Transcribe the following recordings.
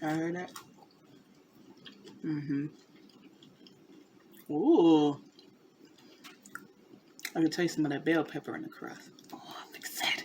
I heard that. Ooh. I can taste some of that bell pepper in the crust. Oh, I'm excited.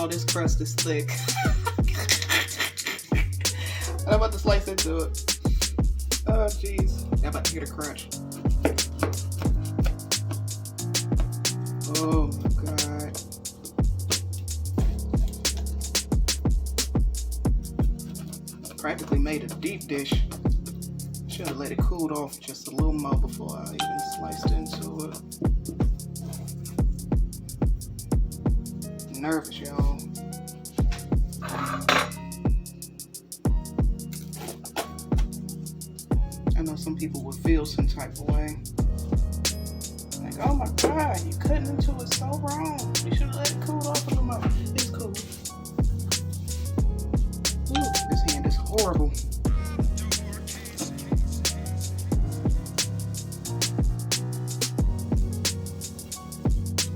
this crust is thick. I'm about to slice into it. Oh, jeez. I'm about to hear the crunch. Oh, God. Practically made a deep dish. Should have let it cool off just a little more before I even sliced into it. Nervous, y'all. I know some people would feel some type of way. Like, oh my God, you cutting into it so wrong. You should have let it cool off a little more. It's cool. Ooh, this hand is horrible.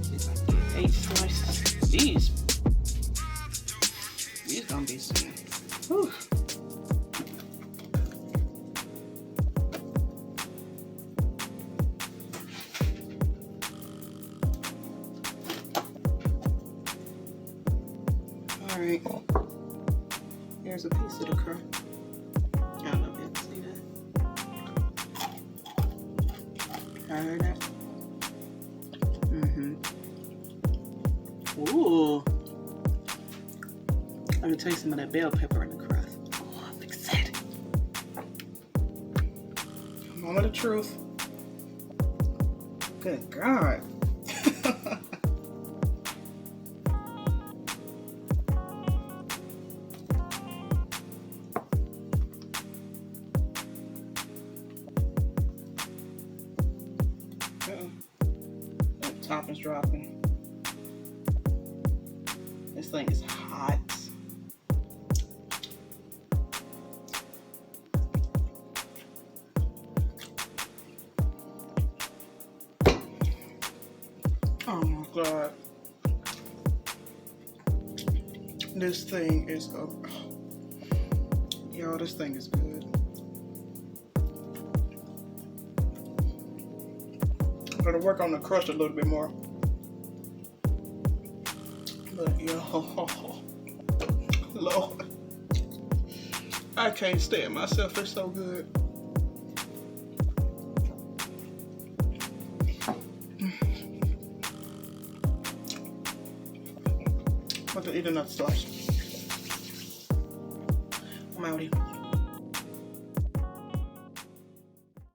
See if I can get 8 slices. These gonna be some. Whew. Alright, here's a piece of the crust. I don't know if you can see that. I heard that. Ooh. I can taste some of that bell pepper in the crust. Oh, I'm excited. Moment of truth. Good God. That topping's dropping. This thing is hot. Oh my God. This thing is yo, this thing is good. I'm gonna work on the crust a little bit more. But yo, Lord, I can't stand myself. It's so good. I'm about to eat another slice. I'm out here.